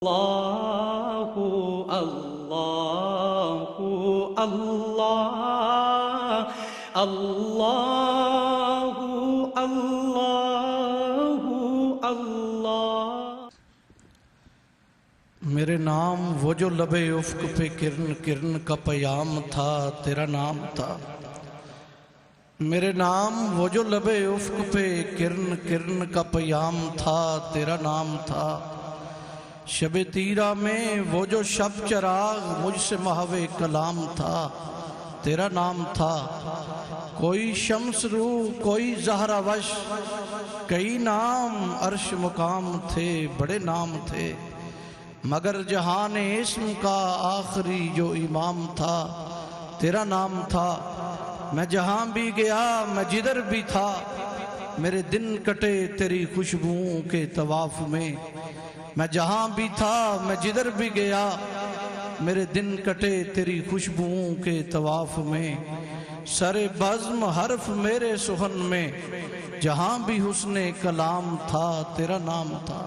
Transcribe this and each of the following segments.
Allahu Allahu Allah Allahu Allahu Allah میرے نام وہ جو لبے افق پہ کرن کرن کا پیام تھا تیرا نام تھا. میرے نام وہ جو لبے افق پہ کرن کرن کا پیام تھا تیرا نام تھا. شب تیرہ میں وہ جو شب چراغ مجھ سے محو کلام تھا تیرا نام تھا. کوئی شمس رو کوئی زہرہ وش کئی نام عرش مقام تھے بڑے نام تھے مگر جہان اسم کا آخری جو امام تھا تیرا نام تھا. میں جہاں بھی گیا میں جدھر بھی تھا میرے دن کٹے تیری خوشبوؤں کے طواف میں. میں جہاں بھی تھا میں جدھر بھی گیا میرے دن کٹے تیری خوشبوؤں کے طواف میں. سر بزم حرف میرے سخن میں جہاں بھی حسن کلام تھا تیرا نام تھا.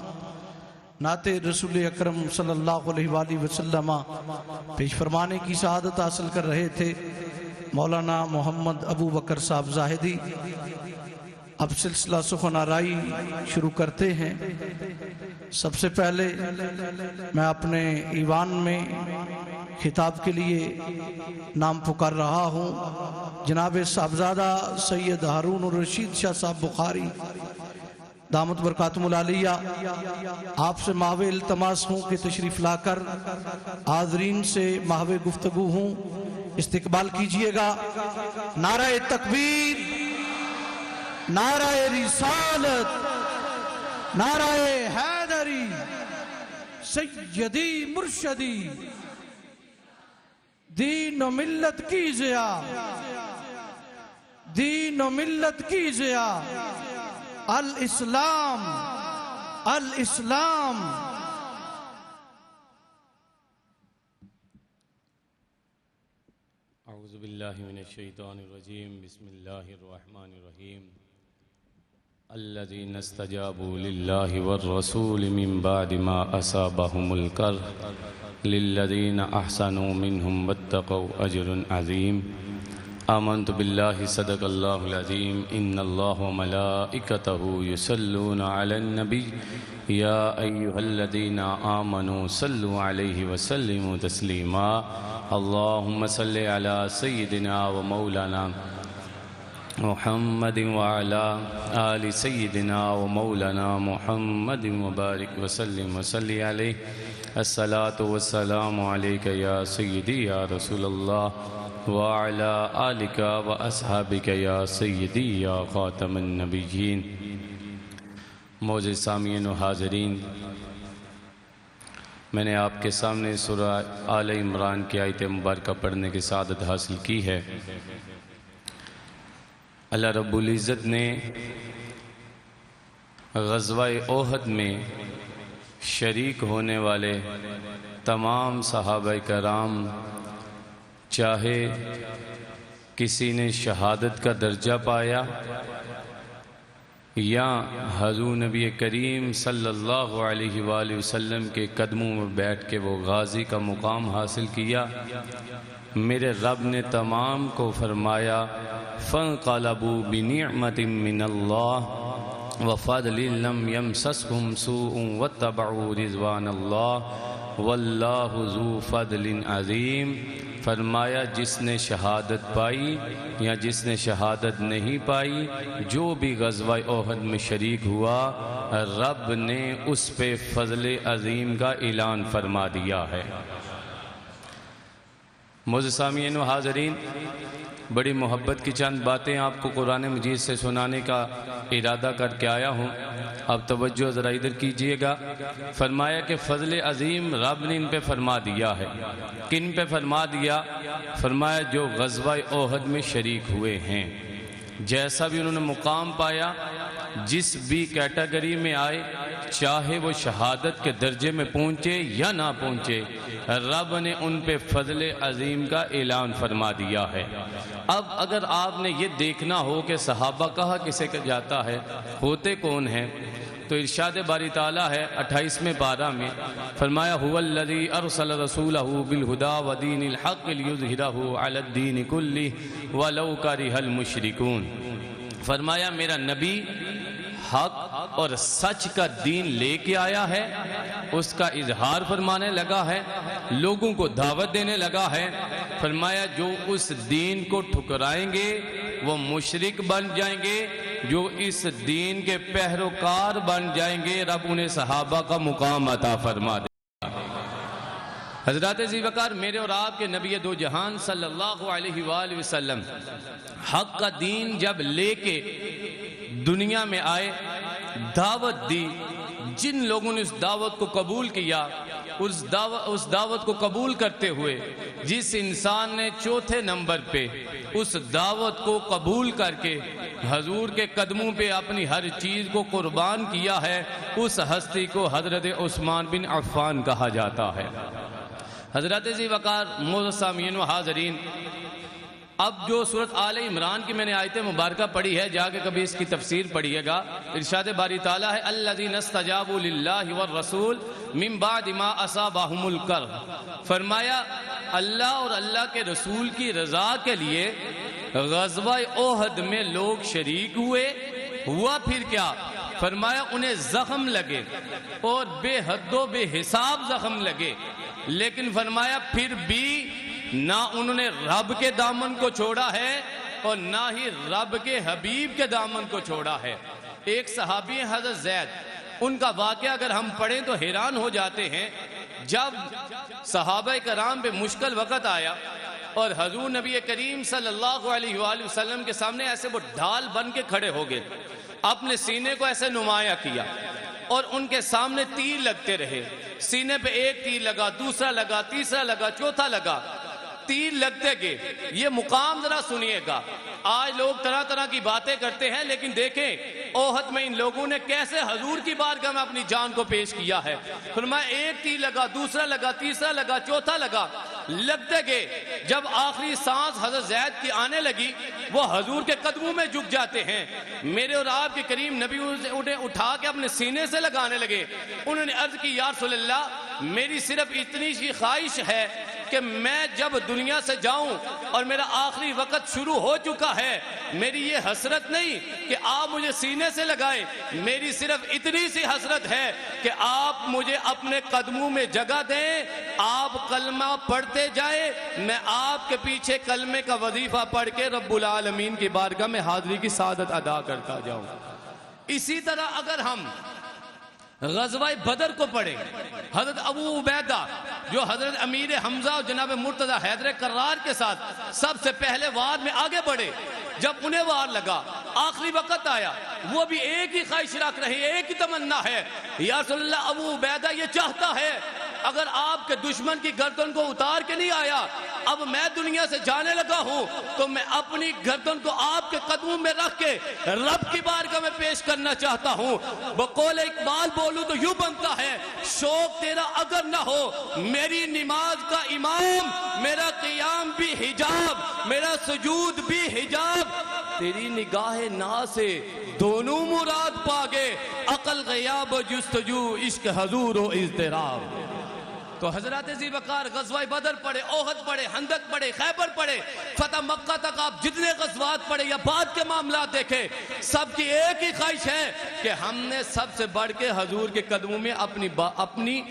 نعت رسول اکرم صلی اللہ علیہ وآلہ وسلم پیش فرمانے کی سعادت حاصل کر رہے تھے مولانا محمد ابو بکر صاحب زاہدی. اب سلسلہ سخن آرائی شروع کرتے ہیں. سب سے پہلے میں اپنے ایوان میں خطاب کے لیے نام پکار رہا ہوں. جناب صاحبزادہ سید ہارون الرشید شاہ صاحب بخاری دامت برکاتہم العالیہ، آپ سے محو التماس ہوں کہ تشریف لا کر حاضرین سے محو گفتگو ہوں. استقبال کیجئے گا. نعرہ تکبیر، نعرہ رسالت، نعرہ حیدری، سیدی مرشدی، دین و ملت کی ضیا، دین و ملت کی ضیا، الاسلام الاسلام. اعوذ باللہ من الشیطان الرجیم. بسم اللہ الرحمن الرحیم. الذین استجابوا للہ والرسول من بعد ما اصابهم الکرح للذین احسنوا منہم واتقوا اجر عظیم. آمنت باللہ صدق اللہ العظیم. ان اللہ وملائکتہ یصلون علی النبی یا ایہا الذین آمنوا صلوا علیہ وسلموا تسلیما. اللہم صلی علی سیدنا و مولانا محمد وعلی آل سیدنا و مولانا محمد وبارک وسلم وصلی علیہ. الصلاة والسلام علیکہ یا سیدی یا رسول اللہ وعلی آلک و اصحابک یا سیدی یا خاتم النبیین. معزز سامعین و حاضرین، میں نے آپ کے سامنے سورہ آل عمران کی آیت مبارکہ پڑھنے کی سعادت حاصل کی ہے. اللہ رب العزت نے غزوہ احد میں شریک ہونے والے تمام صحابہ کرام، چاہے کسی نے شہادت کا درجہ پایا یا حضور نبی کریم صلی اللہ علیہ وآلہ وسلم کے قدموں میں بیٹھ کے وہ غازی کا مقام حاصل کیا، میرے رب نے تمام کو فرمایا فَانْقَلَبُوا بِنِعْمَةٍ مِّنَ اللَّهِ وَفَضْلٍ لَمْ يَمْسَسْهُمْ سُوءٌ وَاتَّبَعُوا رِضْوَانَ اللَّهِ وَاللَّهُ ذُو فَضْلٍ عَظِيمٍ. فرمایا جس نے شہادت پائی یا جس نے شہادت نہیں پائی، جو بھی غزوہ احد میں شریک ہوا، رب نے اس پہ فضل عظیم کا اعلان فرما دیا ہے. معزز سامعین و حاضرین، بڑی محبت کی چند باتیں آپ کو قرآن مجید سے سنانے کا ارادہ کر کے آیا ہوں. اب توجہ ذرا ادھر کیجئے گا. فرمایا کہ فضل عظیم رب نے ان پہ فرما دیا ہے. کن پہ فرما دیا؟ فرمایا جو غزوہ احد میں شریک ہوئے ہیں، جیسا بھی انہوں نے مقام پایا، جس بھی کیٹیگری میں آئے، چاہے وہ شہادت کے درجے میں پہنچے یا نہ پہنچے، رب نے ان پہ فضل عظیم کا اعلان فرما دیا ہے. اب اگر آپ نے یہ دیکھنا ہو کہ صحابہ کہا کسے جاتا ہے، ہوتے کون ہیں، تو ارشاد باری تعالیٰ ہے 28ویں پارہ میں، فرمایا هو الذی ارسل رسولہ بالہدی ودین الحق لیظہرہ علی الدین کلہ ولو کرہ المشرکون۔ فرمایا میرا نبی حق اور سچ کا دین لے کے آیا ہے، اس کا اظہار فرمانے لگا ہے، لوگوں کو دعوت دینے لگا ہے۔ فرمایا جو اس دین کو ٹھکرائیں گے وہ مشرک بن جائیں گے، جو اس دین کے پیروکار بن جائیں گے رب انہیں صحابہ کا مقام عطا فرما دے۔ حضرات ذی وقار، میرے اور آپ کے نبی دو جہان صلی اللہ علیہ وآلہ وسلم حق کا دین جب لے کے دنیا میں آئے، دعوت دی، جن لوگوں نے اس دعوت کو قبول کیا، اس دعوت کو قبول کرتے ہوئے جس انسان نے چوتھے نمبر پہ اس دعوت کو قبول کر کے حضور کے قدموں پہ اپنی ہر چیز کو قربان کیا ہے، اس ہستی کو حضرت عثمان بن عفان کہا جاتا ہے۔ حضرات ذی وقار، معزز سامعین و حاضرین، اب جو سورۃ آل عمران کی میں نے آیت مبارکہ پڑھی ہے، جا کے کبھی اس کی تفسیر پڑھیے گا۔ ارشاد باری تعالیٰ ہے الذین استجابوا للہ والرسول من بعد ما اصابہم الکرب۔ فرمایا اللہ اور اللہ کے رسول کی رضا کے لیے غزوہ احد میں لوگ شریک ہوئے، ہوا پھر کیا؟ فرمایا انہیں زخم لگے اور بے حد و بے حساب زخم لگے، لیکن فرمایا پھر بھی نہ انہوں نے رب کے دامن کو چھوڑا ہے اور نہ ہی رب کے حبیب کے دامن کو چھوڑا ہے۔ ایک صحابی ہیں حضرت زید، ان کا واقعہ اگر ہم پڑھیں تو حیران ہو جاتے ہیں۔ جب صحابہ کرام پہ مشکل وقت آیا اور حضور نبی کریم صلی اللہ علیہ وآلہ وسلم کے سامنے ایسے وہ ڈھال بن کے کھڑے ہو گئے، اپنے سینے کو ایسے نمایاں کیا اور ان کے سامنے تیر لگتے رہے۔ سینے پہ ایک تیر لگا، دوسرا لگا، تیسرا لگا، چوتھا لگا، تیر لگتے گئے۔ یہ مقام ذرا سنیے گا۔ آج لوگ طرح طرح کی باتیں کرتے ہیں، لیکن دیکھیں احد میں ان لوگوں نے کیسے حضور کی بارگاہ میں اپنی جان کو پیش کیا ہے۔ فرمایا ایک تیر لگا، دوسرا لگا، تیسرا لگا، چوتھا لگا، لگتے گئے۔ جب آخری سانس حضرت زید کی آنے لگی، وہ حضور کے قدموں میں جھک جاتے ہیں۔ میرے اور آپ کے کریم نبی انہیں اٹھا کے اپنے سینے سے لگانے لگے۔ انہوں نے عرض کی یا رسول اللہ، میری صرف اتنی سی خواہش ہے کہ میں جب دنیا سے جاؤں اور میرا آخری وقت شروع ہو چکا ہے، میری یہ حسرت نہیں کہ آپ مجھے سینے سے لگائیں، میری صرف اتنی سی حسرت ہے کہ آپ مجھے اپنے قدموں میں جگہ دیں، آپ کلمہ پڑھتے جائیں، میں آپ کے پیچھے کلمے کا وظیفہ پڑھ کے رب العالمین کی بارگاہ میں حاضری کی سعادت ادا کرتا جاؤں۔ اسی طرح اگر ہم غزوہ بدر کو پڑھیں، حضرت ابو عبیدہ جو حضرت امیر حمزہ اور جناب مرتضی حیدر کرار کے ساتھ سب سے پہلے وار میں آگے بڑھے، جب انہیں وار لگا، آخری وقت آیا، وہ بھی ایک ہی خواہش رکھ رہے ہیں، ایک ہی تمنا ہے، یا رسول اللہ ابو عبیدہ یہ چاہتا ہے اگر آپ کے دشمن کی گردن کو اتار کے نہیں آیا، اب میں دنیا سے جانے لگا ہوں تو میں اپنی گردن کو آپ کے قدموں میں رکھ کے رب کی بارگاہ میں پیش کرنا چاہتا ہوں۔ بقول اقبال بولوں تو یوں بنتا ہے، شوق تیرا اگر نہ ہو میری نماز کا امام، میرا قیام بھی حجاب، میرا سجود بھی حجاب، تیری نگاہ ناز سے دونوں مراد پاگے، عقل غیاب و جستجو، عشق حضور و اضطراب۔ تو حضرات ذی وقار غزوہ بدر پڑھے، احد پڑھے، خندق پڑھے، خیبر پڑھے، فتح مکہ تک آپ جتنے غزوات پڑھے یا بعد کے معاملات دیکھیں، سب کی ایک ہی خواہش ہے کہ ہم نے سب سے بڑھ کے حضور کے قدموں میں اپنی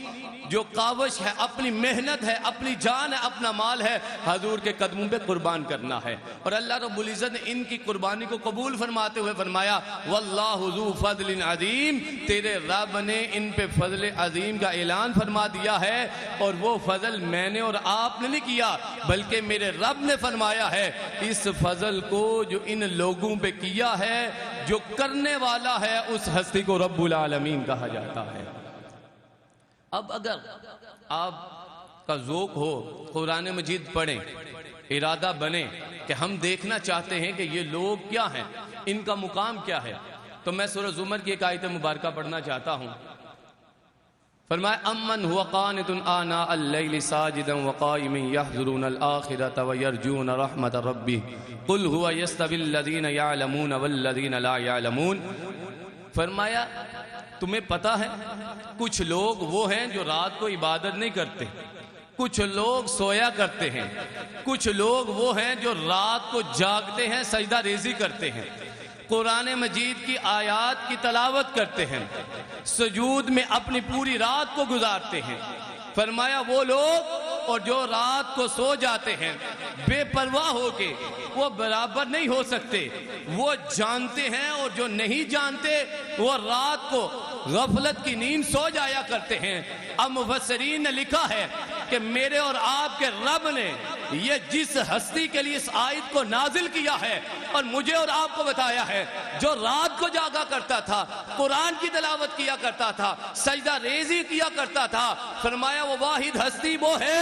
جو کاوش ہے، اپنی محنت ہے، اپنی جان ہے، اپنا مال ہے، حضور کے قدموں پہ قربان کرنا ہے۔ اور اللہ رب العزت نے ان کی قربانی کو قبول فرماتے ہوئے فرمایا واللہ ذو فضل عظیم، تیرے رب نے ان پہ فضل عظیم کا اعلان فرما دیا ہے، اور وہ فضل میں نے اور آپ نے نہیں کیا بلکہ میرے رب نے فرمایا ہے۔ اس فضل کو جو ان لوگوں پہ کیا ہے، جو کرنے والا ہے، اس ہستی کو رب العالمین کہا جاتا ہے۔ اب اگر آپ کا ذوق ہو قرآن مجید پڑھیں، ارادہ بنے کہ ہم دیکھنا چاہتے ہیں کہ یہ لوگ کیا ہیں، ان کا مقام کیا ہے، تو میں سورہ زمر کی ایک آیت مبارکہ پڑھنا چاہتا ہوں۔ فرمایا امن هو قانت آناء اللیل ساجدا وقائما یحذرون الآخرۃ ویرجون رحمت ربہ قل هو یستوی الذین یعلمون والذین لا یعلمون۔ فرمایا تمہیں پتا ہے کچھ لوگ وہ ہیں جو رات کو عبادت نہیں کرتے، کچھ لوگ سویا کرتے ہیں، کچھ لوگ وہ ہیں جو رات کو جاگتے ہیں، سجدہ ریزی کرتے ہیں، قرآن مجید کی آیات کی تلاوت کرتے ہیں، سجود میں اپنی پوری رات کو گزارتے ہیں۔ فرمایا وہ لوگ اور جو رات کو سو جاتے ہیں بے پرواہ ہو کے، وہ برابر نہیں ہو سکتے۔ وہ جانتے ہیں اور جو نہیں جانتے وہ رات کو غفلت کی نیند سو جایا کرتے ہیں۔ اب مفسرین نے لکھا ہے کہ میرے اور آپ کے رب نے یہ جس ہستی کے لیے اس آیت کو نازل کیا ہے اور مجھے اور آپ کو بتایا ہے، جو رات کو جاگا کرتا تھا، قرآن کی تلاوت کیا کرتا تھا، سجدہ ریزی کیا کرتا تھا، فرمایا وہ واحد ہستی وہ ہے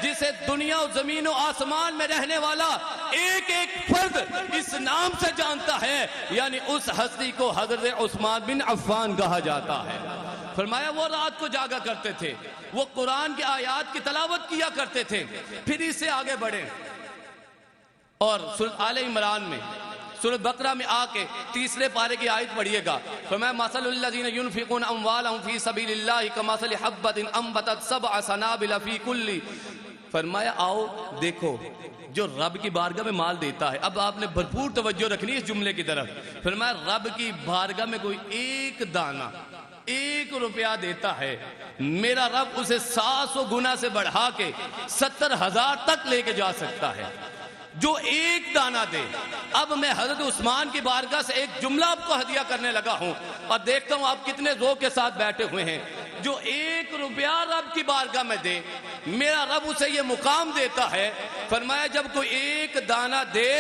جسے دنیا و زمین و آسمان میں رہنے والا ایک ایک فرد اس نام سے جانتا ہے، یعنی اس ہستی کو حضرت عثمان بن عفان کہا جاتا ہے۔ فرمایا وہ رات کو جاگا کرتے تھے، وہ قرآن کی آیات کی تلاوت کیا کرتے تھے۔ پھر اس سے آگے بڑھیں اور سورۃ آل عمران میں، سورۃ بقرہ میں آ کے تیسرے پارے کی آیت پڑھیے گا۔ فرمایا مثل الذین ينفقون اموالهم فی سبیل اللہ کمثل حبۃ انبتت سبع سنابل فی کل۔ فرمایا آؤ دیکھو جو رب کی بارگاہ میں مال دیتا ہے۔ اب آپ نے بھرپور توجہ رکھنی ہے اس جملے کی طرف۔ فرمایا رب کی بارگاہ میں کوئی ایک دانہ، ایک روپیہ دیتا ہے، میرا رب اسے 700 گنا سے بڑھا کے 70,000 تک لے کے جا سکتا ہے۔ جو ایک دانہ دے۔ اب میں حضرت عثمان کی بارگاہ سے ایک جملہ آپ کو ہدیہ کرنے لگا ہوں اور دیکھتا ہوں آپ کتنے ذوق کے ساتھ بیٹھے ہوئے ہیں۔ جو 1 روپیہ رب کی بارگاہ میں دے، میرا رب اسے یہ مقام دیتا ہے۔ فرمایا جب کوئی ایک دانہ دے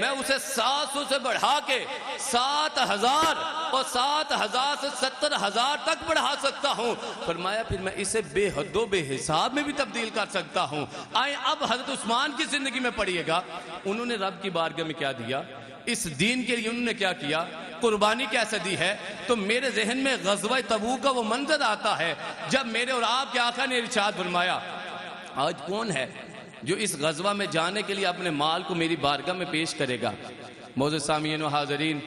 میں اسے 700 سے بڑھا کے 7,000 اور 7,000 سے 70,000 تک بڑھا سکتا ہوں۔ فرمایا پھر میں اسے بے حد و بے حساب میں بھی تبدیل کر سکتا ہوں۔ آئیں اب حضرت عثمان کی زندگی میں پڑھیے گا، انہوں نے رب کی بارگاہ میں کیا دیا، اس دین کے لیے انہوں نے کیا کیا، قربانی کیسے دی ہے۔ تو میرے ذہن میں غزوہ تبوک کا وہ منظر آتا ہے جب میرے اور آپ کے آقا نے ارشاد فرمایا، آج کون ہے جو اس غزوہ میں جانے کے لیے اپنے مال کو میری بارگاہ میں پیش کرے گا۔ معزز سامعین و حاضرین،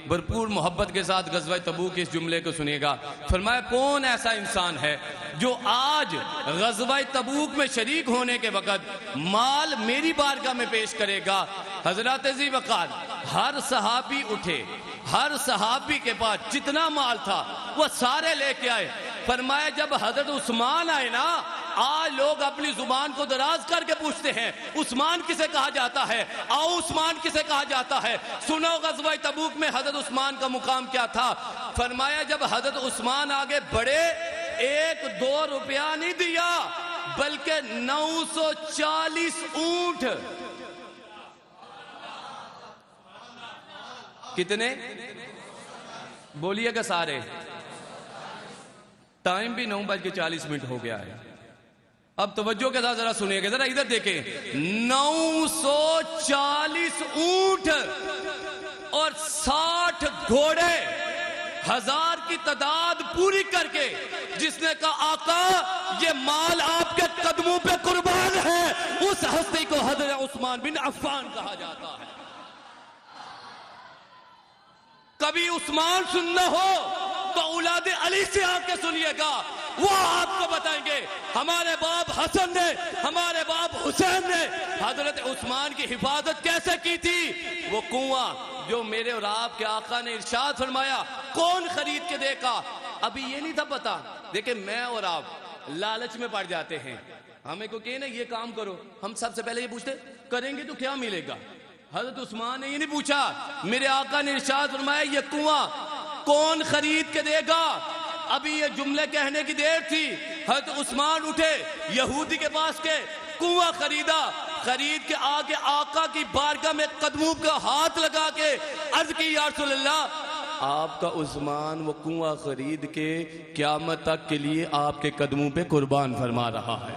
بھرپور محبت کے ساتھ غزوہ تبوک کے اس جملے کو سنیے گا۔ فرمایا کون ایسا انسان ہے جو آج غزوہ تبوک میں شریک ہونے کے وقت مال میری بارگاہ میں پیش کرے گا۔ حضرات ذی وقار، ہر صحابی اٹھے، ہر صحابی کے پاس جتنا مال تھا وہ سارے لے کے آئے۔ فرمایا جب حضرت عثمان آئے نا، آج لوگ اپنی زبان کو دراز کر کے پوچھتے ہیں عثمان کسے کہا جاتا ہے، آؤ عثمان کسے کہا جاتا ہے۔ سنو غزوہ تبوک میں حضرت عثمان کا مقام کیا تھا۔ فرمایا جب حضرت عثمان آگے بڑھے، 1-2 روپیہ نہیں دیا بلکہ 940 اونٹ۔ کتنے بولیے گا سارے؟ ٹائم بھی 9:40 ہو گیا ہے۔ اب توجہ کے ساتھ ذرا سنیے گا، ذرا ادھر دیکھیں، 940 اونٹ اور 60 گھوڑے، 1000 کی تعداد پوری کر کے جس نے کہا آقا یہ مال آپ کے قدموں پہ قربان ہے، اس ہستی کو حضرت عثمان بن عفان کہا جاتا ہے۔ کبھی عثمان سننا ہو تو اولاد علی سے آ کے سنیے گا، وہ آپ کو بتائیں گے ہمارے باپ حسن نے، ہمارے باپ حسین نے حضرت عثمان کی حفاظت کیسے کی تھی۔ وہ کنواں جو میرے اور آپ کے آقا نے ارشاد فرمایا کون خرید کے دے گا، ابھی یہ نہیں تھا پتا۔ دیکھیں میں اور آپ لالچ میں پڑ جاتے ہیں، ہمیں کو کہے نا یہ کام کرو، ہم سب سے پہلے یہ پوچھتے کریں گے تو کیا ملے گا۔ حضرت عثمان نے یہ نہیں پوچھا، میرے آقا نے ارشاد فرمایا یہ کنواں کون خرید کے دے گا۔ ابھی یہ جملے کہنے کی دیر تھی، حضرت عثمان اٹھے، یہودی کے پاس کے کنواں خریدا، خرید کے آگے آقا کی بارگاہ میں قدموں کا ہاتھ لگا کے عرض کی یا رسول اللہ، آپ کا عثمان وہ کنواں خرید کے قیامت تک کے لیے آپ کے قدموں پہ قربان فرما رہا ہے۔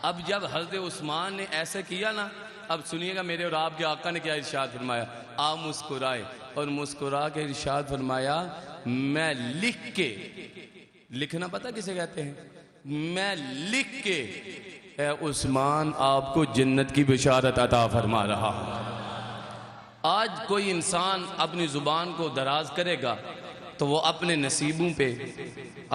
اب جب حضرت عثمان نے ایسے کیا نا، اب سنیے گا میرے اور آپ کے آقا نے کیا ارشاد فرمایا۔ آپ مسکرائے اور مسکرا کے ارشاد فرمایا میں لکھ کے، لکھنا پتہ کسے کہتے ہیں، میں لکھ کے اے عثمان آپ کو جنت کی بشارت عطا فرما رہا ہوں۔ آج کوئی انسان اپنی زبان کو دراز کرے گا تو وہ اپنے نصیبوں پہ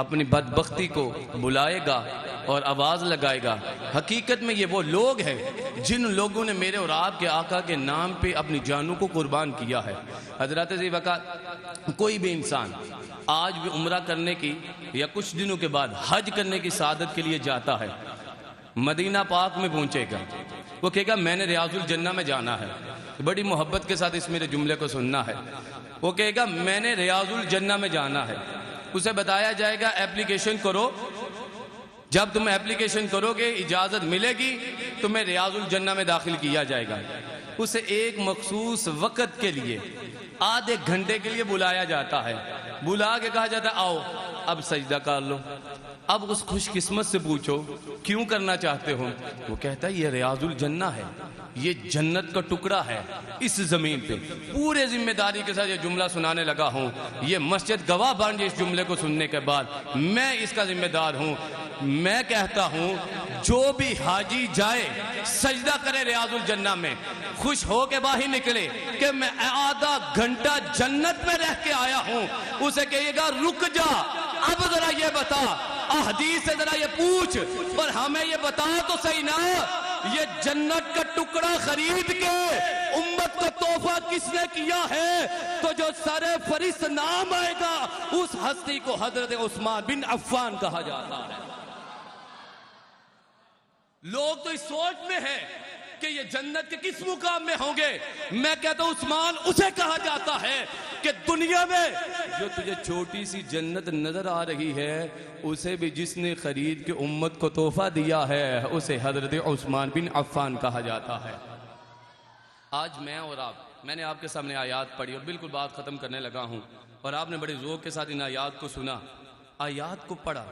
اپنی بدبختی کو بلائے گا اور آواز لگائے گا۔ حقیقت میں یہ وہ لوگ ہیں جن لوگوں نے میرے اور آپ کے آقا کے نام پہ اپنی جانوں کو قربان کیا ہے۔ حضرات ذی وقار، کوئی بھی انسان آج بھی عمرہ کرنے کی یا کچھ دنوں کے بعد حج کرنے کی سعادت کے لیے جاتا ہے، مدینہ پاک میں پہنچے گا، وہ کہے گا میں نے ریاض الجنہ میں جانا ہے۔ بڑی محبت کے ساتھ اس میرے جملے کو سننا ہے۔ وہ کہے گا میں نے ریاض الجنہ میں جانا ہے۔ اسے بتایا جائے گا اپلیکیشن کرو، جب تم اپلیکیشن کرو گے اجازت ملے گی تمہیں ریاض الجنہ میں داخل کیا جائے گا۔ اسے ایک مخصوص وقت کے لیے آدھے گھنٹے کے لیے بلایا جاتا ہے، بلا کے کہا جاتا ہے آؤ اب سجدہ کر لو۔ اب اس خوش قسمت سے پوچھو کیوں کرنا چاہتے ہو؟ وہ کہتا ہے یہ ریاض الجنہ ہے، یہ جنت کا ٹکڑا ہے اس زمین پہ۔ پورے ذمہ داری کے ساتھ یہ جملہ سنانے لگا ہوں، یہ مسجد گواہ بن جائے اس جملے کو سننے کے بعد، میں اس کا ذمہ دار ہوں۔ میں کہتا ہوں جو بھی حاجی جائے سجدہ کرے ریاض الجنہ میں، خوش ہو کے باہر نکلے کہ میں آدھا گھنٹہ جنت میں رہ کے آیا ہوں، اسے کہیے گا رک جا، اب ذرا یہ بتا، احادیث سے ذرا یہ پوچھ اور ہمیں یہ بتا تو صحیح نا، یہ جنت کا ٹکڑا خرید کے امت کو تحفہ کس نے کیا ہے؟ تو جو سر فہرست نام آئے گا اس ہستی کو حضرت عثمان بن عفان کہا جاتا ہے۔ لوگ تو اس سوچ میں ہیں کہ یہ جنت کے کس مقام میں ہوں گے۔ میں کہتا ہوں عثمان اسے کہا جاتا ہے کہ دنیا میں جو تجھے چھوٹی سی جنت نظر آ رہی ہے اسے بھی جس نے خرید کے امت کو تحفہ دیا ہے اسے حضرت عثمان بن عفان کہا جاتا ہے۔ آج میں اور آپ، میں نے آپ کے سامنے آیات پڑھی اور بالکل بات ختم کرنے لگا ہوں، اور آپ نے بڑے ذوق کے ساتھ ان آیات کو سنا، آیات کو پڑھا،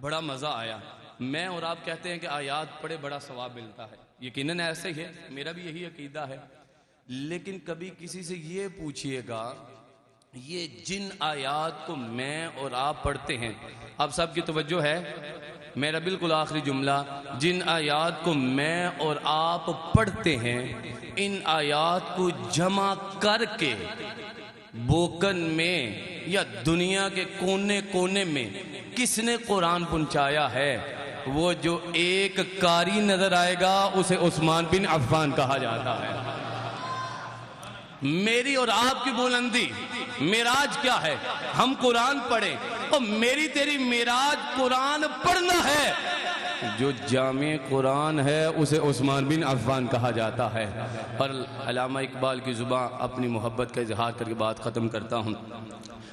بڑا مزہ آیا۔ میں اور آپ کہتے ہیں کہ آیات پڑھے بڑا ثواب ملتا ہے، یقیناً ایسے ہی ہے، میرا بھی یہی عقیدہ ہے۔ لیکن کبھی کسی سے یہ پوچھئے گا یہ جن آیات کو میں اور آپ پڑھتے ہیں، آپ سب کی توجہ ہے، میرا بالکل آخری جملہ، جن آیات کو میں اور آپ پڑھتے ہیں ان آیات کو جمع کر کے بوکن میں یا دنیا کے کونے کونے میں کس نے قرآن پہنچایا ہے، وہ جو ایک قاری نظر آئے گا اسے عثمان بن عفان کہا جاتا ہے۔ میری اور آپ کی بلندی معراج کیا ہے؟ ہم قرآن پڑھیں، اور میری تیری معراج قرآن پڑھنا ہے۔ جو جامع قرآن ہے اسے عثمان بن عفان کہا جاتا ہے۔ اور علامہ اقبال کی زبان اپنی محبت کا اظہار کر کے بات ختم کرتا ہوں۔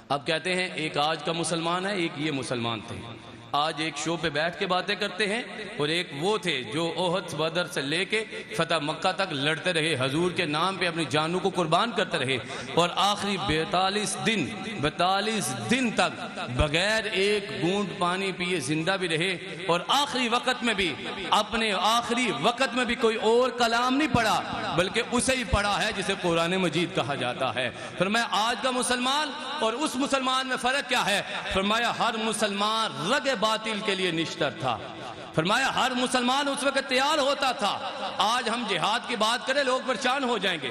اب کہتے ہیں ایک آج کا مسلمان ہے، ایک یہ مسلمان تھے، آج ایک شو پہ بیٹھ کے باتیں کرتے ہیں، اور ایک وہ تھے جو احد بدر سے لے کے فتح مکہ تک لڑتے رہے، حضور کے نام پہ اپنی جانوں کو قربان کرتے رہے، اور آخری 42 دن تک بغیر ایک گھونٹ پانی پیے زندہ بھی رہے، اور آخری وقت میں بھی اپنے آخری وقت میں بھی کوئی اور کلام نہیں پڑھا بلکہ اسے ہی پڑھا ہے جسے قرآن مجید کہا جاتا ہے۔ فرمایا آج کا مسلمان اور اس مسلمان میں فرق کیا ہے؟ فرمایا ہر مسلمان رگ باطل کے لیے نشتر تھا، فرمایا ہر مسلمان اس وقت تیار ہوتا تھا۔ آج ہم جہاد کی بات کریں لوگ پریشان ہو جائیں گے،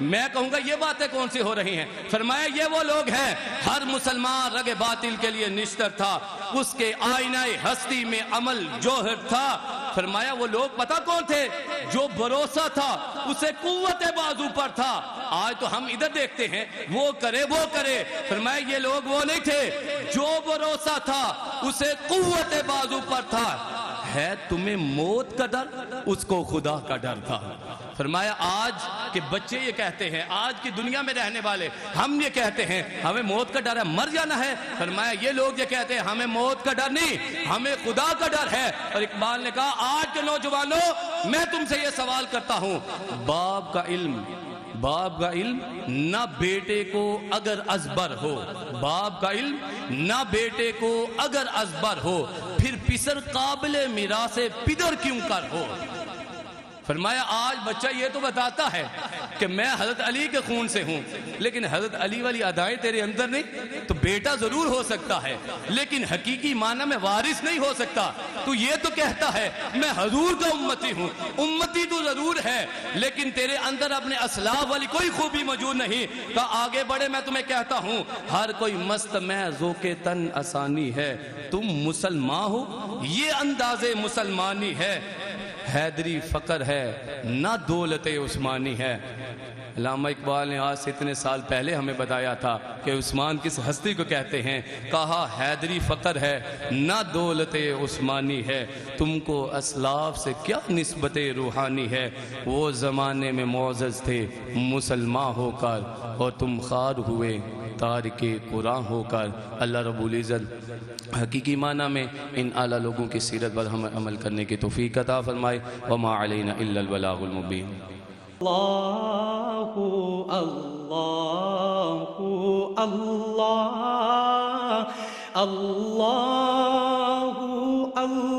میں کہوں گا یہ باتیں کون سی ہو رہی ہیں؟ فرمایا یہ وہ لوگ ہیں، ہر مسلمان رگ باطل کے لیے نشتر تھا، اس کے آئینہ ہستی میں عمل جوہر تھا۔ فرمایا وہ لوگ پتہ کون تھے؟ جو بھروسہ تھا اسے قوت بازو پر تھا۔ آج تو ہم ادھر دیکھتے ہیں وہ کرے وہ کرے، فرمایا یہ لوگ وہ نہیں تھے، جو بھروسہ تھا اسے قوت بازو پر تھا۔ ہے تمہیں موت کا ڈر، اس کو خدا کا ڈر تھا۔ فرمایا آج کے بچے یہ کہتے ہیں، آج کی دنیا میں رہنے والے ہم یہ کہتے ہیں ہمیں موت کا ڈر ہے، مر جانا ہے۔ فرمایا یہ لوگ یہ کہتے ہیں ہمیں موت کا ڈر نہیں، ہمیں خدا کا ڈر ہے۔ اور اقبال نے کہا آج کے نوجوانوں میں تم سے یہ سوال کرتا ہوں، باپ کا علم نہ بیٹے کو اگر ازبر ہو، باپ کا علم نہ بیٹے کو اگر ازبر ہو، پھر پسر قابل میراث پدر کیوں کر ہو۔ فرمایا آج بچہ یہ تو بتاتا ہے کہ میں حضرت علی کے خون سے ہوں، لیکن حضرت علی والی ادائیں تیرے اندر نہیں، تو بیٹا ضرور ہو سکتا ہے لیکن حقیقی معنی میں وارث نہیں ہو سکتا۔ تو یہ تو کہتا ہے میں حضور کا امتی ہوں، امتی تو ضرور ہے لیکن تیرے اندر اپنے اسلاف والی کوئی خوبی موجود نہیں۔ تو آگے بڑھے، میں تمہیں کہتا ہوں ہر کوئی مست میں ذوق تن آسانی ہے، تم مسلمان ہو یہ انداز مسلمانی ہے، حیدری فقر ہے نہ دولت عثمانی ہے۔ علامہ اقبال نے آج سے اتنے سال پہلے ہمیں بتایا تھا کہ عثمان کس ہستی کو کہتے ہیں، کہا حیدری فقر ہے نہ دولت عثمانی ہے، تم کو اسلاف سے کیا نسبت روحانی ہے، وہ زمانے میں معزز تھے مسلمان ہو کر اور تم خار ہوئے تارک قرآن ہو کر۔ اللہ رب العزت حقیقی معنی میں ان اعلیٰ لوگوں کی سیرت پر ہم عمل کرنے کی توفیق عطا فرمائے۔ وما علینا الا البلاغ المبین۔ اللہ اللہ اللہ اللہ اللہ